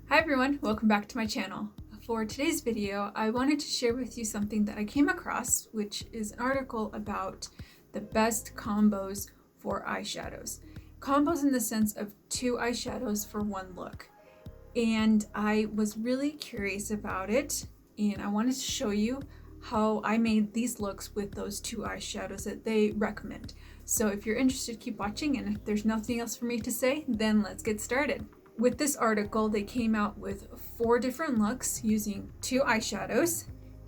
Hi everyone, welcome back to my channel. For today's video, I wanted to share with you something that I came across, which is an article about the best combos for eyeshadows. Combos in the sense of two eyeshadows for one look. And I was really curious about it, and I wanted to show you how I made these looks with those two eyeshadows that they recommend. So if you're interested, keep watching, and if there's nothing else for me to say, then let's get started. With this article, they came out with 4 different looks using 2 eyeshadows,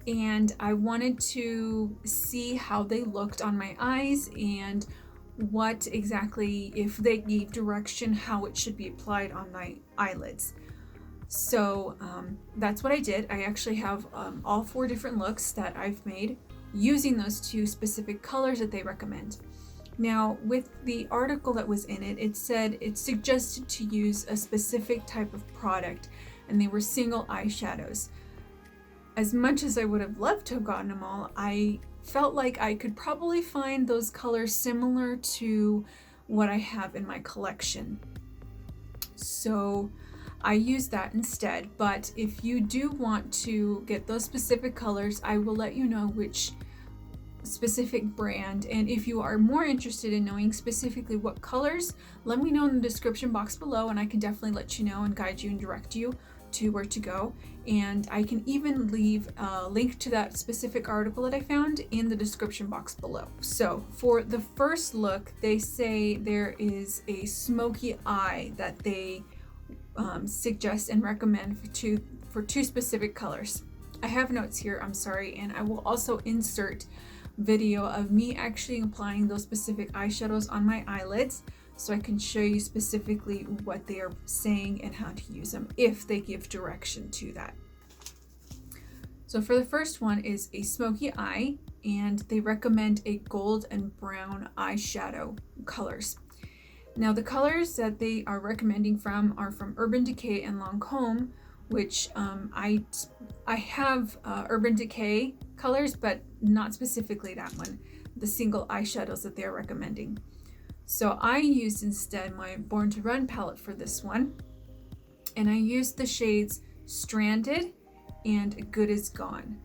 and I wanted to see how they looked on my eyes and what exactly, if they gave direction, how it should be applied on my eyelids. So that's what I did. I actually have all 4 different looks that I've made using those 2 specific colors that they recommend. Now, with the article that was in it, it said it suggested to use a specific type of product, and they were single eyeshadows. As much as I would have loved to have gotten them all, I felt like I could probably find those colors similar to what I have in my collection. So I used that instead, but if you do want to get those specific colors, I will let you know which specific brand, and if you are more interested in knowing specifically what colors, let me know in the description box below, and I can definitely let you know and guide you and direct you to where to go. And I can even leave a link to that specific article that I found in the description box below. So for the first look, they say there is a smoky eye that they suggest and recommend for two specific colors. I have notes here, I'm sorry, and I will also insert video of me actually applying those specific eyeshadows on my eyelids, so I can show you specifically what they are saying and how to use them if they give direction to that. So for the first one is a smoky eye, and they recommend a gold and brown eyeshadow colors. Now the colors that they are recommending from are from Urban Decay and Lancome, which I have Urban Decay colors, but not specifically that one, the single eyeshadows that they're recommending. So I used instead my Born to Run palette for this one, and I used the shades Stranded and Good Is Gone.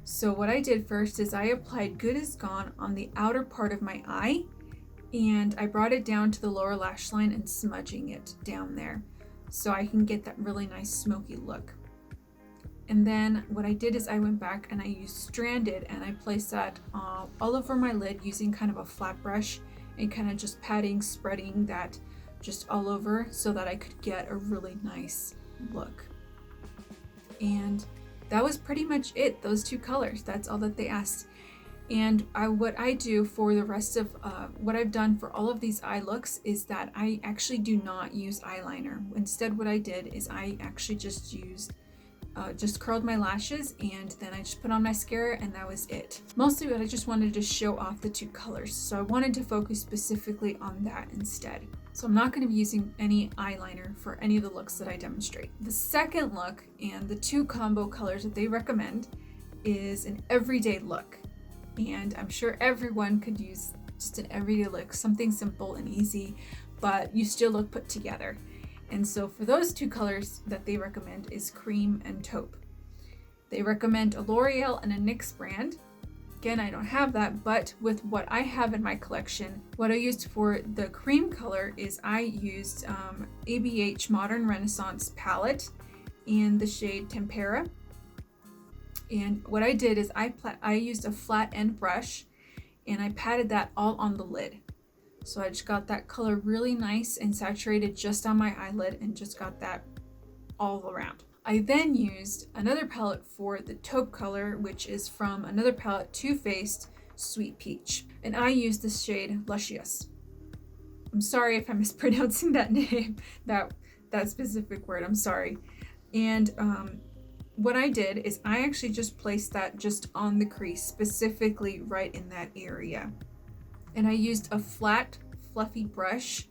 So what I did first is I applied Good Is Gone on the outer part of my eye, and I brought it down to the lower lash line and smudging it down there so I can get that really nice smoky look. And then what I did is I went back and I used Stranded, and I placed that all over my lid using kind of a flat brush and kind of just patting, spreading that just all over so that I could get a really nice look. And that was pretty much it, those 2 colors. That's all that they asked. And what I do for the rest of what I've done for all of these eye looks is that I actually do not use eyeliner. Instead, what I did is I actually just curled my lashes, and then I just put on mascara, and that was it. Mostly what I just wanted to show off the 2 colors, so I wanted to focus specifically on that instead. So I'm not going to be using any eyeliner for any of the looks that I demonstrate. The second look and the 2 combo colors that they recommend is an everyday look. And I'm sure everyone could use just an everyday look, something simple and easy, but you still look put together. And so for those 2 colors that they recommend is Cream and Taupe. They recommend a L'Oreal and a NYX brand. Again, I don't have that, but with what I have in my collection, what I used for the cream color is I used ABH Modern Renaissance palette in the shade Tempera. And what I did is I used a flat end brush, and I patted that all on the lid. So I just got that color really nice and saturated just on my eyelid, and just got that all around. I then used another palette for the taupe color, which is from another palette, Too Faced Sweet Peach. And I used the shade Luscious. I'm sorry if I'm mispronouncing that name, that specific word, I'm sorry. And what I did is I actually just placed that just on the crease, specifically right in that area. And I used a flat, fluffy brush.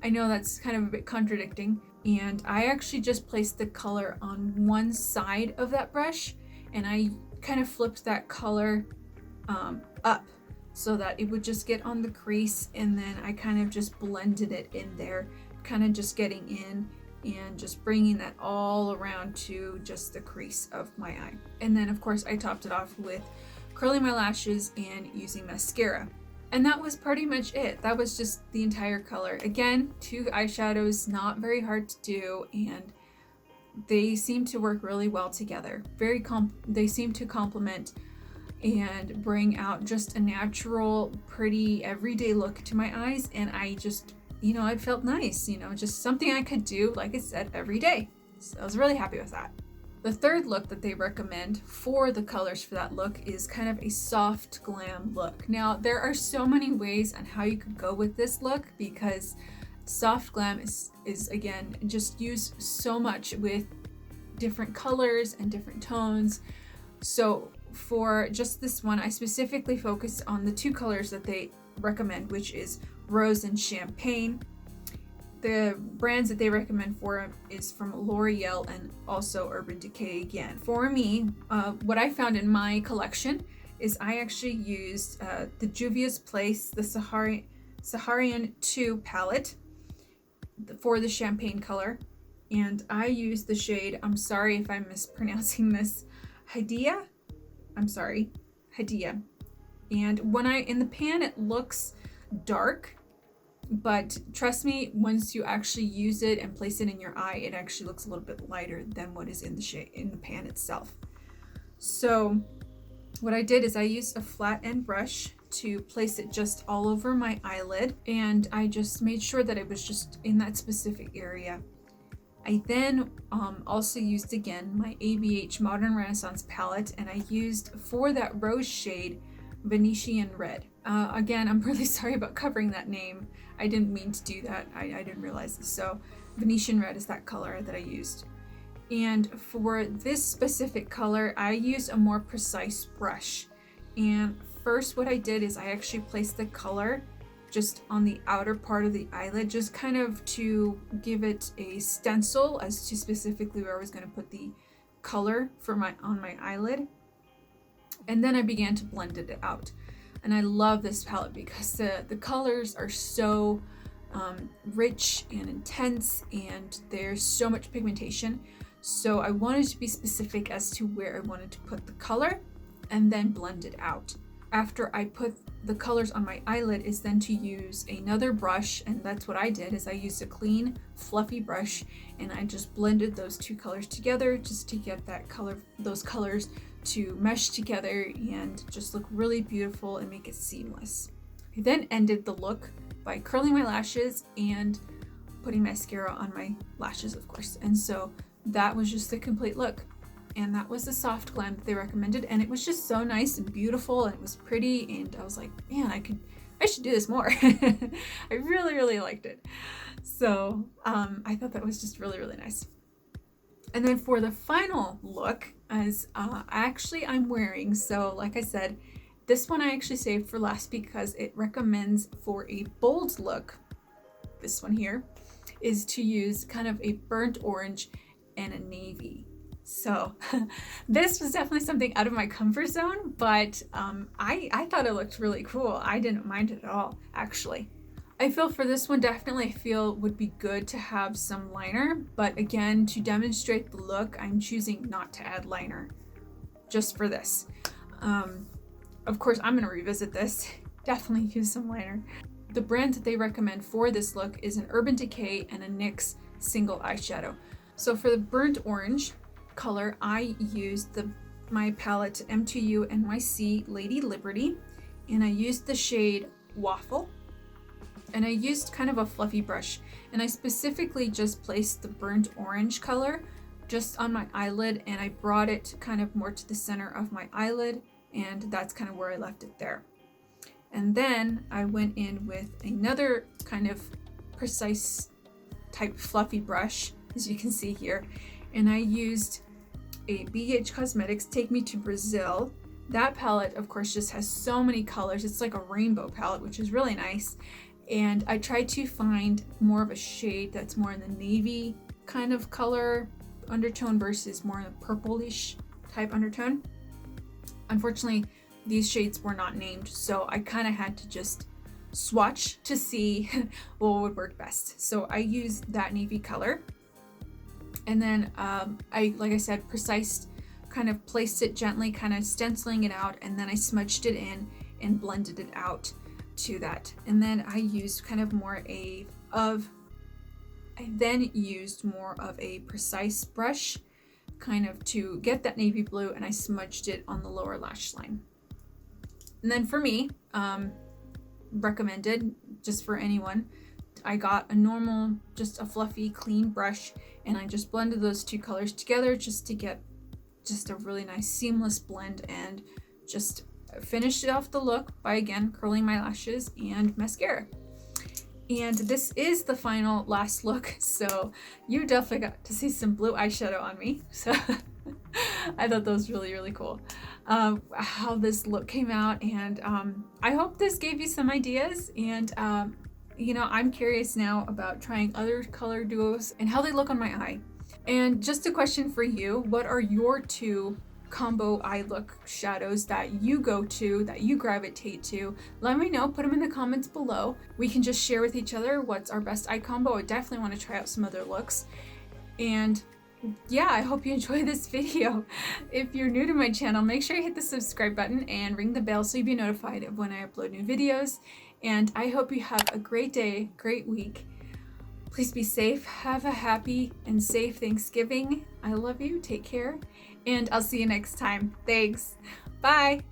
I know that's kind of a bit contradicting. And I actually just placed the color on one side of that brush, and I kind of flipped that color up so that it would just get on the crease, and then I kind of just blended it in there, kind of just getting in and just bringing that all around to just the crease of my eye. And then of course I topped it off with curling my lashes and using mascara. And that was pretty much it. That was just the entire color. Again, 2 eyeshadows, not very hard to do, and they seem to work really well together. They seem to complement and bring out just a natural, pretty, everyday look to my eyes. And I just, it felt nice, just something I could do, like I said, every day. So I was really happy with that. The third look that they recommend for the colors for that look is kind of a soft glam look. Now, there are so many ways on how you could go with this look, because soft glam is again, just used so much with different colors and different tones. So for just this one, I specifically focused on the 2 colors that they recommend, which is Rose and Champagne. The brands that they recommend for is from L'Oreal and also Urban Decay again. For me, what I found in my collection is I actually used the Juvia's Place, the Saharian 2 palette for the champagne color. And I used the shade, I'm sorry if I'm mispronouncing this, Hadia. And when in the pan, it looks dark, but trust me, once you actually use it and place it in your eye, it actually looks a little bit lighter than what is in the pan itself. So what I did is I used a flat end brush to place it just all over my eyelid, and I just made sure that it was just in that specific area. I then also used again my ABH Modern Renaissance palette, and I used for that rose shade Venetian Red. Again, I'm really sorry about covering that name. I didn't mean to do that. I didn't realize this. So Venetian Red is that color that I used. And for this specific color, I used a more precise brush. And first what I did is I actually placed the color just on the outer part of the eyelid, just kind of to give it a stencil as to specifically where I was going to put the color on my eyelid. And then I began to blend it out. And I love this palette because the colors are so rich and intense, and there's so much pigmentation. So I wanted to be specific as to where I wanted to put the color and then blend it out. After I put the colors on my eyelid is then to use another brush, and that's what I did, is I used a clean fluffy brush and I just blended those 2 colors together just to get those colors to mesh together and just look really beautiful and make it seamless. I then ended the look by curling my lashes and putting mascara on my lashes, of course. And so that was just the complete look. And that was the soft glam that they recommended, and it was just so nice and beautiful, and it was pretty, and I was like, man, I should do this more. I really liked it. So I thought that was just really nice. And then for the final look, as I'm wearing, so like I said, this one I actually saved for last because it recommends for a bold look, this one here, is to use kind of a burnt orange and a navy. So this was definitely something out of my comfort zone, but I thought it looked really cool. I didn't mind it at all, actually. I feel for this one, definitely would be good to have some liner, but again, to demonstrate the look, I'm choosing not to add liner just for this. Of course, I'm gonna revisit this, definitely use some liner. The brand that they recommend for this look is an Urban Decay and a NYX single eyeshadow. So for the burnt orange color, I used my palette M2U NYC Lady Liberty, and I used the shade Waffle, and I used kind of a fluffy brush, and I specifically just placed the burnt orange color just on my eyelid, and I brought it kind of more to the center of my eyelid, and that's kind of where I left it there. And then I went in with another kind of precise type fluffy brush, as you can see here, and I used a BH Cosmetics Take Me to Brazil. That palette, of course, just has so many colors. It's like a rainbow palette, which is really nice. And I tried to find more of a shade that's more in the navy kind of color undertone versus more in a purplish type undertone. Unfortunately, these shades were not named, so I kind of had to just swatch to see what would work best. So I used that navy color, And then like I said, kind of placed it gently, kind of stenciling it out, and then I smudged it in and blended it out to that. And then I used kind of I then used more of a precise brush kind of to get that navy blue, and I smudged it on the lower lash line. And then for me, recommended just for anyone, I got a normal, just a fluffy, clean brush, and I just blended those two colors together just to get just a really nice seamless blend, and just finished it off the look by, again, curling my lashes and mascara. And this is the final last look, so you definitely got to see some blue eyeshadow on me. So I thought that was really, really cool how this look came out, and I hope this gave you some ideas. And you know, I'm curious now about trying other color duos and how they look on my eye. And just a question for you, what are your two combo eye look shadows that you go to, that you gravitate to? Let me know, put them in the comments below. We can just share with each other what's our best eye combo. I definitely want to try out some other looks. And yeah, I hope you enjoy this video. If you're new to my channel, make sure you hit the subscribe button and ring the bell so you'll be notified of when I upload new videos. And I hope you have a great day, great week. Please be safe. Have a happy and safe Thanksgiving. I love you. Take care. And I'll see you next time. Thanks. Bye.